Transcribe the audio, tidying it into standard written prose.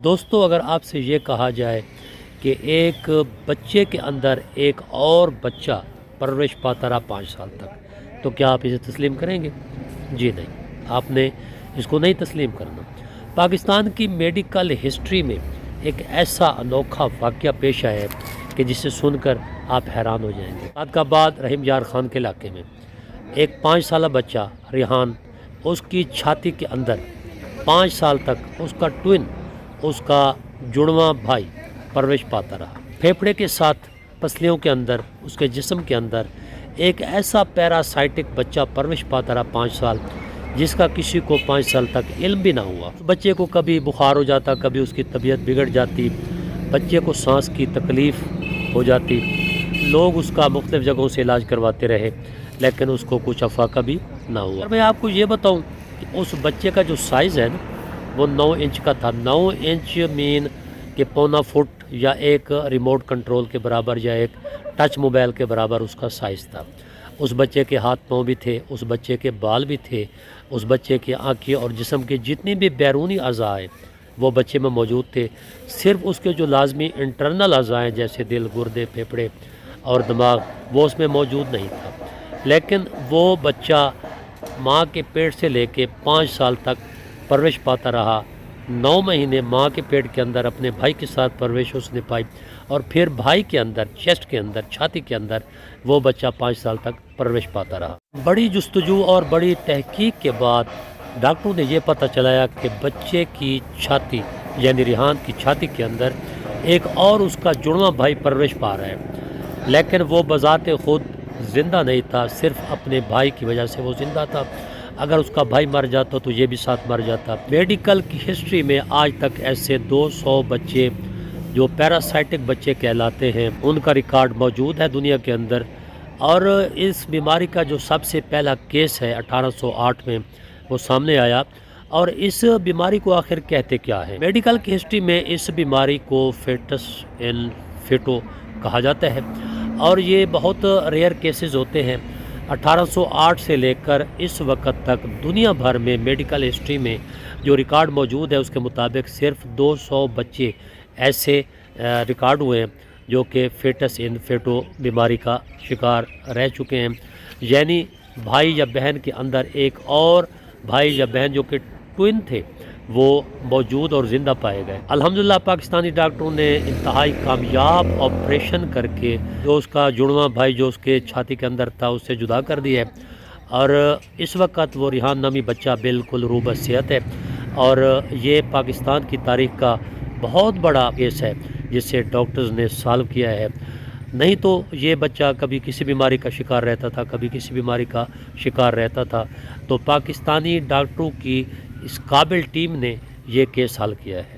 دوستو، اگر آپ سے یہ کہا جائے کہ ایک بچے کے اندر ایک اور بچہ پرورش پاتا رہا 5 سال تک، تو کیا آپ اسے تسلیم کریں گے؟ جی نہیں، آپ نے اس کو نہیں تسلیم کرنا۔ پاکستان کی میڈیکل ہسٹری میں ایک ایسا انوکھا واقعہ پیش آیا ہے کہ جسے سن کر آپ حیران ہو جائیں گے۔ آباد رحیم یار خان کے علاقے میں ایک 5 سالہ بچہ ریحان، اس کی چھاتی کے اندر 5 سال تک اس کا ٹوئن، اس کا جڑواں بھائی پرورش پاتا رہا۔ پھیپھڑے کے ساتھ پسلیوں کے اندر، اس کے جسم کے اندر ایک ایسا پیراسائٹک بچہ پرورش پاتا رہا 5 سال، جس کا کسی کو 5 سال تک علم بھی نہ ہوا۔ بچے کو کبھی بخار ہو جاتا، کبھی اس کی طبیعت بگڑ جاتی، بچے کو سانس کی تکلیف ہو جاتی، لوگ اس کا مختلف جگہوں سے علاج کرواتے رہے، لیکن اس کو کچھ افاقہ بھی نہ ہوا۔ میں آپ کو یہ بتاؤں کہ اس بچے کا جو سائز ہے نا، وہ 9 انچ کا تھا۔ 9 انچ مین کہ پونا فٹ یا ایک ریموٹ کنٹرول کے برابر یا ایک ٹچ موبائل کے برابر اس کا سائز تھا۔ اس بچے کے ہاتھ پاؤں بھی تھے، اس بچے کے بال بھی تھے، اس بچے کی آنکھیں اور جسم کے جتنی بھی بیرونی اعضاء ہیں وہ بچے میں موجود تھے۔ صرف اس کے جو لازمی انٹرنل اعضاء ہیں جیسے دل، گردے، پھیپھڑے اور دماغ، وہ اس میں موجود نہیں تھا۔ لیکن وہ بچہ ماں کے پیٹ سے لے کے 5 سال تک پرورش پاتا رہا۔ 9 مہینے ماں کے پیٹ کے اندر اپنے بھائی کے ساتھ پرورش اس نے پائی، اور پھر بھائی کے اندر، چیسٹ کے اندر، چھاتی کے اندر وہ بچہ 5 سال تک پرورش پاتا رہا۔ بڑی جستجو اور بڑی تحقیق کے بعد ڈاکٹروں نے یہ پتہ چلایا کہ بچے کی چھاتی، یعنی ریحان کی چھاتی کے اندر ایک اور اس کا جڑواں بھائی پرورش پا رہا ہے، لیکن وہ بذات خود زندہ نہیں تھا، صرف اپنے بھائی کی وجہ سے وہ زندہ تھا۔ اگر اس کا بھائی مر جاتا تو یہ بھی ساتھ مر جاتا۔ میڈیکل کی ہسٹری میں آج تک ایسے 200 بچے جو پیراسائٹک بچے کہلاتے ہیں، ان کا ریکارڈ موجود ہے دنیا کے اندر۔ اور اس بیماری کا جو سب سے پہلا کیس ہے 1808 میں وہ سامنے آیا۔ اور اس بیماری کو آخر کہتے کیا ہے؟ میڈیکل کی ہسٹری میں اس بیماری کو فیٹس ان فیٹو کہا جاتا ہے، اور یہ بہت ریئر کیسز ہوتے ہیں۔ 1808 سے لے کر اس وقت تک دنیا بھر میں میڈیکل ہسٹری میں جو ریکارڈ موجود ہے اس کے مطابق صرف 200 بچے ایسے ریکارڈ ہوئے ہیں جو کہ فیٹس ان فیٹو بیماری کا شکار رہ چکے ہیں، یعنی بھائی یا بہن کے اندر ایک اور بھائی یا بہن جو کہ ٹوئن تھے وہ موجود اور زندہ پائے گئے۔ الحمدللہ پاکستانی ڈاکٹروں نے انتہائی کامیاب آپریشن کر کے جو اس کا جڑواں بھائی جو اس کے چھاتی کے اندر تھا اس سے جدا کر دیا ہے، اور اس وقت وہ ریحان نامی بچہ بالکل روبہ صحت ہے۔ اور یہ پاکستان کی تاریخ کا بہت بڑا کیس ہے جسے ڈاکٹرز نے سالو کیا ہے۔ نہیں تو یہ بچہ کبھی کسی بیماری کا شکار رہتا تھا، کبھی کسی بیماری کا شکار رہتا تھا۔ تو پاکستانی ڈاکٹروں کی اس قابل ٹیم نے یہ کیس حل کیا ہے۔